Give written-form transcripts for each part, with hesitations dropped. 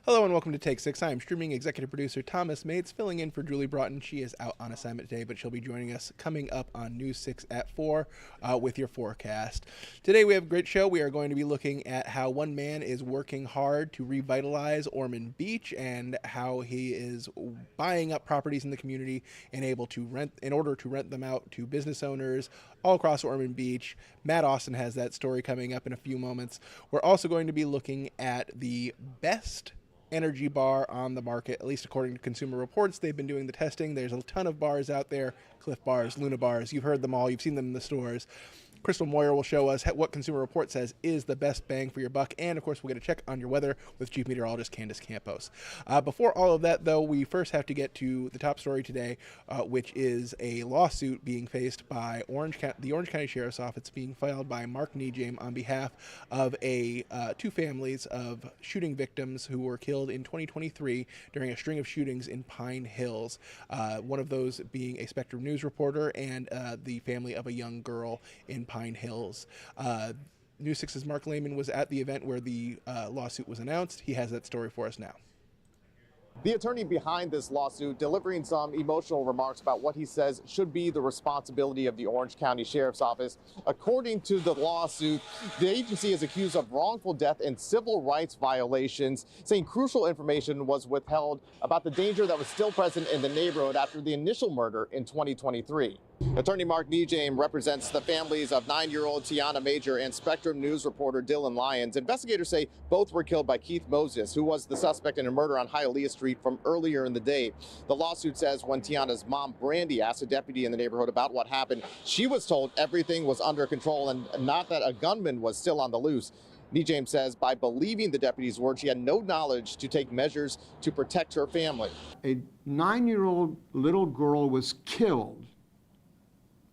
Hello and welcome to Take 6. I am streaming executive producer Thomas Mates, filling in for Julie Broughton. She is out on assignment today, but she'll be joining us coming up on News 6 at 4 with your forecast. Today we have a great show. We are going to be looking at how one man is working hard to revitalize Ormond Beach and how he is buying up properties in the community in order to rent them out to business owners all across Ormond Beach. Matt Austin has that story coming up in a few moments. We're also going to be looking at the best energy bar on the market, at least according to Consumer Reports. They've been doing the testing. There's a ton of bars out there, Cliff bars, Luna bars. You've heard them all. You've seen them in the stores. Crystal Moyer will show us what Consumer Report says is the best bang for your buck. And, of course, we'll get a check on your weather with Chief Meteorologist Candace Campos. Before all of that, though, we first have to get to the top story today, which is a lawsuit being faced by the Orange County Sheriff's Office, being filed by Mark Nejame on behalf of two families of shooting victims who were killed in 2023 during a string of shootings in Pine Hills. One of those being a Spectrum News reporter and the family of a young girl in Pine Hills. News 6's Mark Lehman was at the event where the lawsuit was announced. He has that story for us now. The attorney behind this lawsuit delivering some emotional remarks about what he says should be the responsibility of the Orange County Sheriff's Office. According to the lawsuit, the agency is accused of wrongful death and civil rights violations, saying crucial information was withheld about the danger that was still present in the neighborhood after the initial murder in 2023. Attorney Mark Nejame represents the families of 9-year-old Tiana Major and Spectrum News reporter Dylan Lyons. Investigators say both were killed by Keith Moses, who was the suspect in a murder on Hialeah Street from earlier in the day. The lawsuit says when Tiana's mom, Brandy, asked a deputy in the neighborhood about what happened, she was told everything was under control and not that a gunman was still on the loose. Nejame says by believing the deputy's word, she had no knowledge to take measures to protect her family. A 9-year-old little girl was killed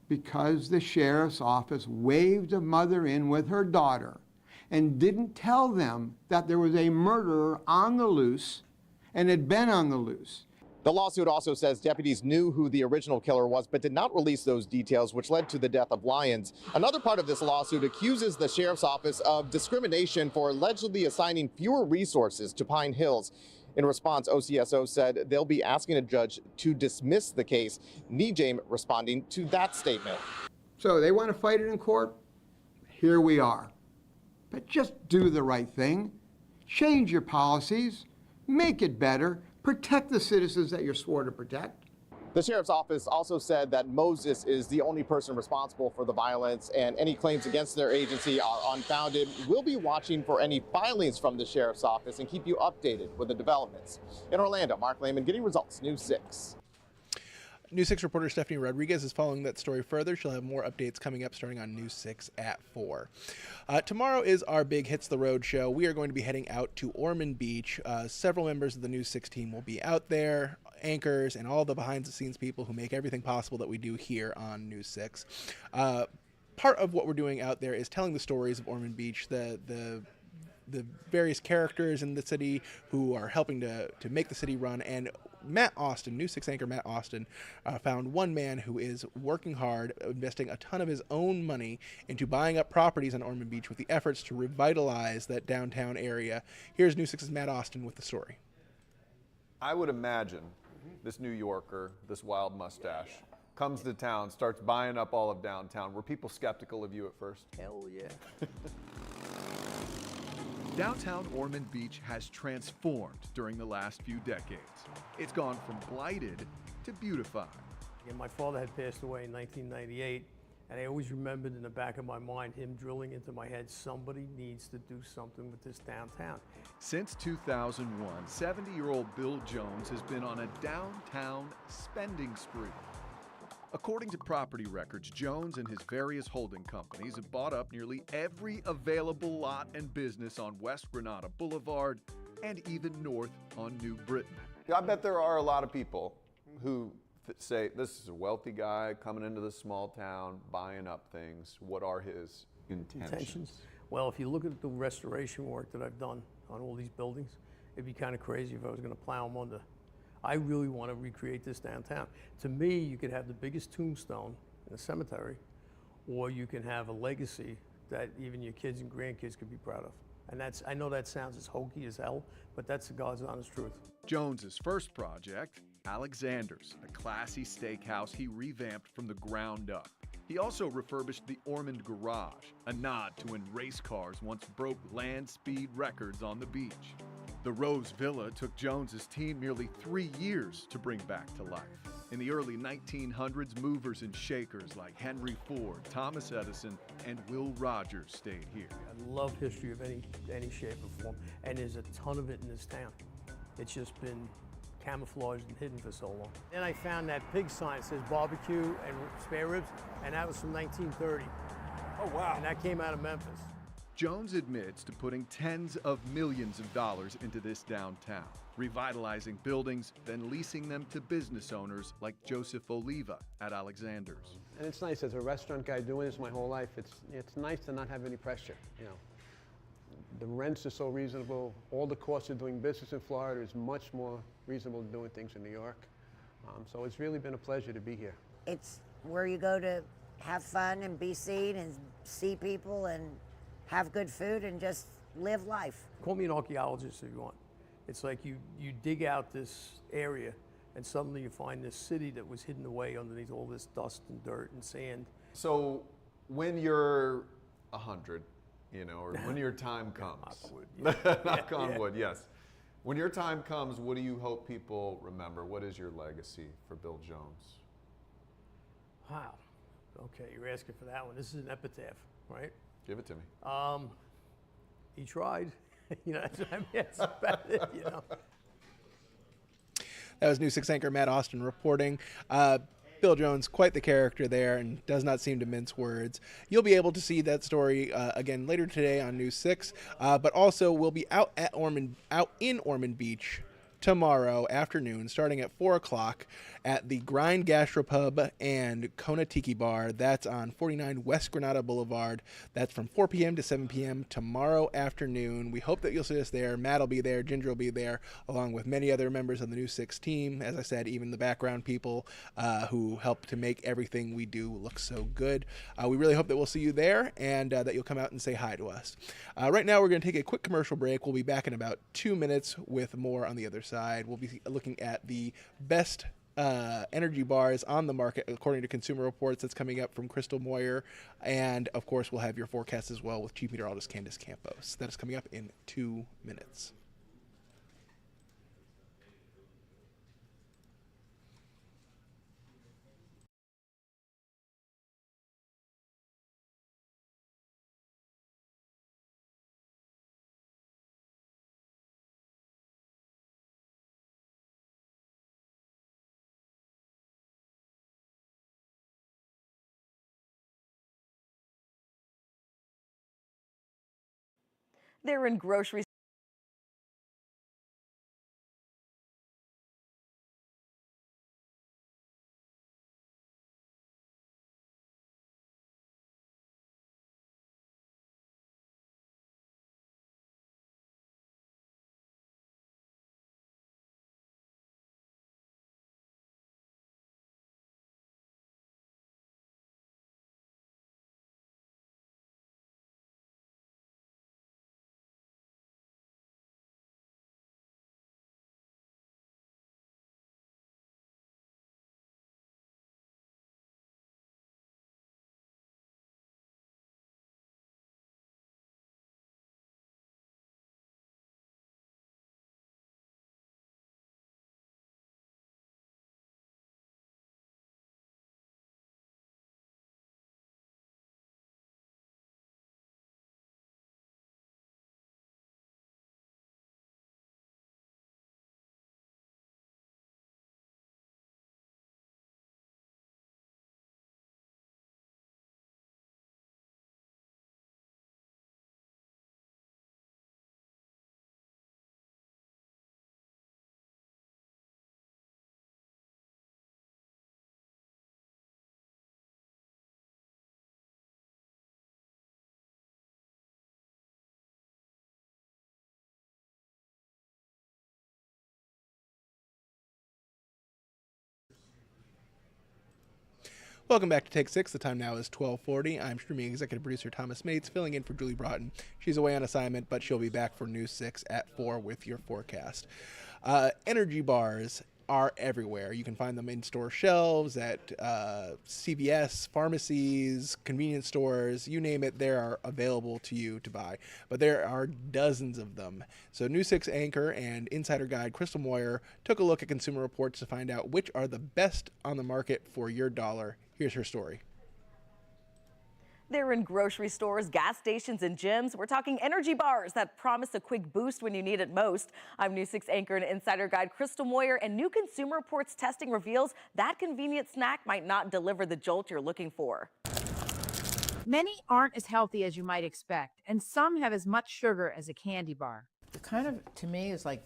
because the sheriff's office waved a mother in with her daughter and didn't tell them that there was a murderer on the loose and had been on the loose. The lawsuit also says deputies knew who the original killer was, but did not release those details, which led to the death of Lyons. Another part of this lawsuit accuses the sheriff's office of discrimination for allegedly assigning fewer resources to Pine Hills. In response, OCSO said they'll be asking a judge to dismiss the case. Nejame responding to that statement. So they want to fight it in court? Here we are. But just do the right thing. Change your policies. Make it better. Protect the citizens that you're sworn to protect. The sheriff's office also said that Moses is the only person responsible for the violence and any claims against their agency are unfounded. We'll be watching for any filings from the sheriff's office and keep you updated with the developments. In Orlando, Mark Lehman, Getting Results, News 6. News 6 reporter Stephanie Rodriguez is following that story further. She'll have more updates coming up starting on News 6 at 4. Tomorrow is our big Hits the Road show. We are going to be heading out to Ormond Beach. Several members of the News 6 team will be out there, anchors, and all the behind-the-scenes people who make everything possible that we do here on News 6. Part of what we're doing out there is telling the stories of Ormond Beach, the various characters in the city who are helping to make the city run. And Matt Austin, News 6 anchor Matt Austin, found one man who is working hard, investing a ton of his own money into buying up properties on Ormond Beach with the efforts to revitalize that downtown area. Here's News 6's Matt Austin with the story. I would imagine this New Yorker, this wild mustache, comes to town, starts buying up all of downtown. Were people skeptical of you at first? Hell yeah. Downtown Ormond Beach has transformed during the last few decades. It's gone from blighted to beautified. And my father had passed away in 1998, and I always remembered in the back of my mind him drilling into my head, somebody needs to do something with this downtown. Since 2001, 70-year-old Bill Jones has been on a downtown spending spree. According to property records, Jones and his various holding companies have bought up nearly every available lot and business on West Granada Boulevard and even north on New Britain. I bet there are a lot of people who say, this is a wealthy guy coming into this small town, buying up things. What are his intentions? Well, if you look at the restoration work that I've done on all these buildings, it'd be kind of crazy if I was going to plow them I really want to recreate this downtown. To me, you could have the biggest tombstone in a cemetery, or you can have a legacy that even your kids and grandkids could be proud of. And that's, I know that sounds as hokey as hell, but that's the God's honest truth. Jones's first project, Alexander's, a classy steakhouse he revamped from the ground up. He also refurbished the Ormond Garage, a nod to when race cars once broke land speed records on the beach. The Rose Villa took Jones's team nearly 3 years to bring back to life. In the early 1900s, movers and shakers like Henry Ford, Thomas Edison, and Will Rogers stayed here. I love history of any shape or form, and there's a ton of it in this town. It's just been camouflaged and hidden for so long. Then I found that pig sign that says barbecue and spare ribs, and that was from 1930. Oh, wow. And that came out of Memphis. Jones admits to putting tens of millions of dollars into this downtown, revitalizing buildings, then leasing them to business owners like Joseph Oliva at Alexander's. And it's nice, as a restaurant guy doing this my whole life, it's nice to not have any pressure, you know. The rents are so reasonable. All the costs of doing business in Florida is much more reasonable than doing things in New York. So it's really been a pleasure to be here. It's where you go to have fun and be seen and see people and have good food and just live life. Call me an archaeologist if you want. It's like you dig out this area and suddenly you find this city that was hidden away underneath all this dust and dirt and sand. So when you're 100, you know, or when your time comes, knock on wood, yes. When your time comes, what do you hope people remember? What is your legacy for Bill Jones? Wow. Okay, you're asking for that one. This is an epitaph, right? Give it to me. He tried. You know, I mean, that's about it, you know. That was News 6 anchor Matt Austin reporting. Bill Jones, quite the character there, and does not seem to mince words. You'll be able to see that story again later today on News 6, but also we'll be out in Ormond Beach tomorrow afternoon, starting at 4 o'clock at the Grind Gastropub and Kona Tiki Bar. That's on 49 West Granada Boulevard. That's from 4 p.m. to 7 p.m. tomorrow afternoon. We hope that you'll see us there. Matt will be there. Ginger will be there, along with many other members of the News 6 team. As I said, even the background people who help to make everything we do look so good. We really hope that we'll see you there and that you'll come out and say hi to us. Right now, we're going to take a quick commercial break. We'll be back in about 2 minutes with more on the other side. We'll be looking at the best energy bars on the market according to Consumer Reports. That's coming up from Crystal Moyer, and of course we'll have your forecast as well with Chief Meteorologist Candace Campos. That is coming up in 2 minutes. They're in grocery Welcome back to Take 6. The time now is 12:40. I'm streaming executive producer Thomas Mates, filling in for Julie Broughton. She's away on assignment, but she'll be back for News 6 at 4 with your forecast. Energy bars are everywhere. You can find them in store shelves, at CVS, pharmacies, convenience stores, you name it, they are available to you to buy. But there are dozens of them. So News 6 anchor and insider guide Crystal Moyer took a look at Consumer Reports to find out which are the best on the market for your dollar. Here's her story. They're in grocery stores, gas stations, and gyms. We're talking energy bars that promise a quick boost when you need it most. I'm News 6 anchor and insider guide Crystal Moyer, and new Consumer Reports testing reveals that convenient snack might not deliver the jolt you're looking for. Many aren't as healthy as you might expect, and some have as much sugar as a candy bar. It kind of, to me, is like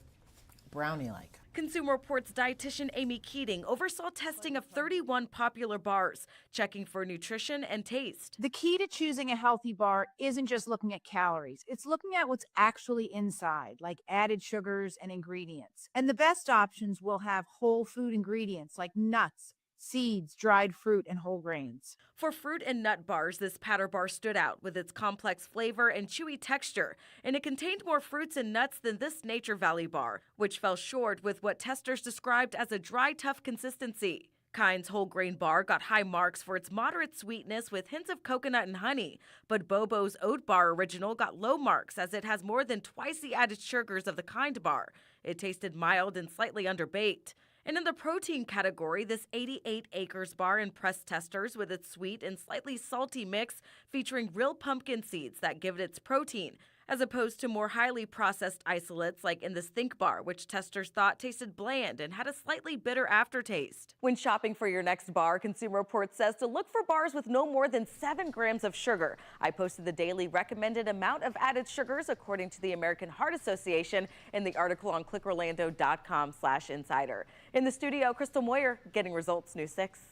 brownie-like. Consumer Reports dietitian Amy Keating oversaw testing of 31 popular bars, checking for nutrition and taste. The key to choosing a healthy bar isn't just looking at calories. It's looking at what's actually inside, like added sugars and ingredients. And the best options will have whole food ingredients like nuts, seeds, dried fruit, and whole grains. For fruit and nut bars, this Patter bar stood out with its complex flavor and chewy texture, and it contained more fruits and nuts than this Nature Valley bar, which fell short with what testers described as a dry, tough consistency. Kind's whole grain bar got high marks for its moderate sweetness with hints of coconut and honey, but Bobo's Oat Bar Original got low marks as it has more than twice the added sugars of the Kind bar. It tasted mild and slightly underbaked. And in the protein category, this 88 Acres bar impressed testers with its sweet and slightly salty mix featuring real pumpkin seeds that give it its protein, as opposed to more highly processed isolates like in this Think bar, which testers thought tasted bland and had a slightly bitter aftertaste. When shopping for your next bar, Consumer Reports says to look for bars with no more than 7 grams of sugar. I posted the daily recommended amount of added sugars according to the American Heart Association in the article on clickorlando.com/insider. In the studio, Crystal Moyer, getting results, News 6.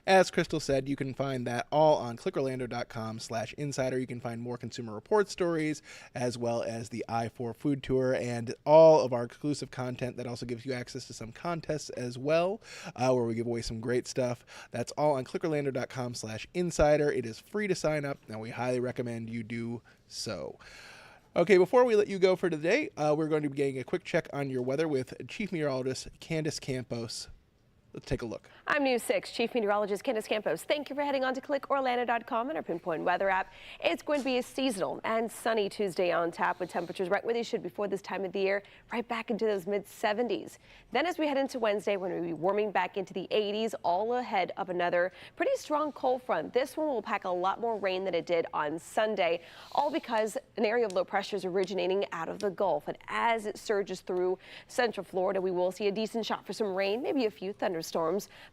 As Crystal said, you can find that all on clickorlando.com/insider. You can find more Consumer Report stories, as well as the I-4 food tour and all of our exclusive content that also gives you access to some contests as well, where we give away some great stuff. That's all on clickorlando.com/insider. It is free to sign up, and we highly recommend you do so. Okay, before we let you go for today, we're going to be getting a quick check on your weather with Chief Meteorologist Candace Campos. Let's take a look. I'm News 6 Chief Meteorologist Candace Campos. Thank you for heading on to clickorlando.com and our Pinpoint Weather app. It's going to be a seasonal and sunny Tuesday on tap with temperatures right where they should be for this time of the year, right back into those mid-70s. Then as we head into Wednesday, we're going to be warming back into the 80s, all ahead of another pretty strong cold front. This one will pack a lot more rain than it did on Sunday, all because an area of low pressure is originating out of the Gulf. And as it surges through central Florida, we will see a decent shot for some rain, maybe a few thunderstorms.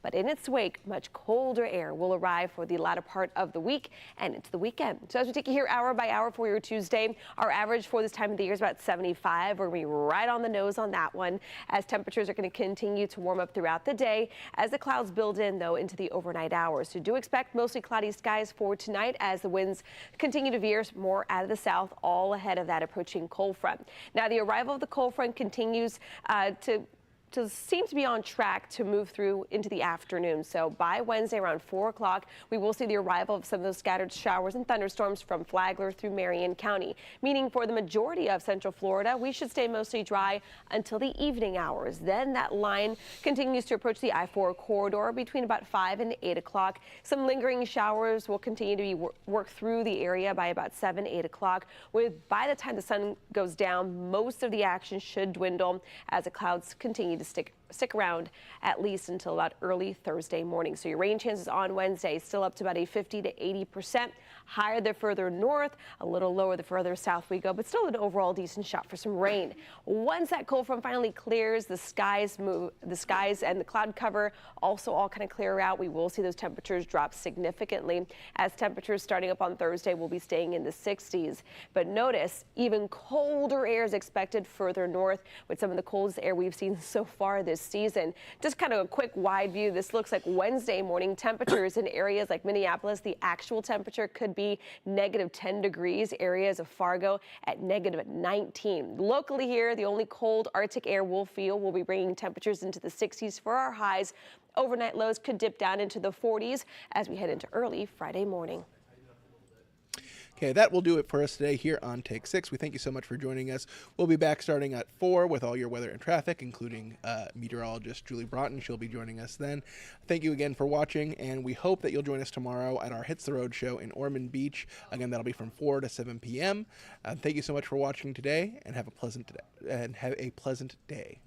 But in its wake, much colder air will arrive for the latter part of the week and into the weekend. So as we take you here hour by hour for your Tuesday, our average for this time of the year is about 75. We're going to be right on the nose on that one, as temperatures are going to continue to warm up throughout the day as the clouds build in, though, into the overnight hours. So do expect mostly cloudy skies for tonight as the winds continue to veer more out of the south, all ahead of that approaching cold front. Now, the arrival of the cold front continues to seem to be on track to move through into the afternoon. So by Wednesday around 4 o'clock, we will see the arrival of some of those scattered showers and thunderstorms from Flagler through Marion County, meaning for the majority of central Florida, we should stay mostly dry until the evening hours. Then that line continues to approach the I-4 corridor between about 5 and 8 o'clock. Some lingering showers will continue to be worked through the area by about 7, 8 o'clock, with by the time the sun goes down, most of the action should dwindle as the clouds continue to stick around at least until about early Thursday morning. So your rain chances on Wednesday still up to about a 50 to 80%. Higher the further north, a little lower the further south we go, but still an overall decent shot for some rain. Once that cold front finally clears, the skies and the cloud cover also all kind of clear out. We will see those temperatures drop significantly, as temperatures starting up on Thursday will be staying in the 60s. But notice even colder air is expected further north, with some of the coldest air we've seen so far this season. Just kind of a quick wide view. This looks like Wednesday morning temperatures in areas like Minneapolis. The actual temperature could be -10 degrees. Areas of Fargo at -19. Locally here, the only cold Arctic air we'll feel will be bringing temperatures into the 60s for our highs. Overnight lows could dip down into the 40s as we head into early Friday morning. Okay, that will do it for us today here on Take 6. We thank you so much for joining us. We'll be back starting at 4 with all your weather and traffic, including meteorologist Julie Broughton. She'll be joining us then. Thank you again for watching, and we hope that you'll join us tomorrow at our Hits the Road show in Ormond Beach. Again, that'll be from 4 to 7 p.m. Thank you so much for watching today, and have a pleasant day.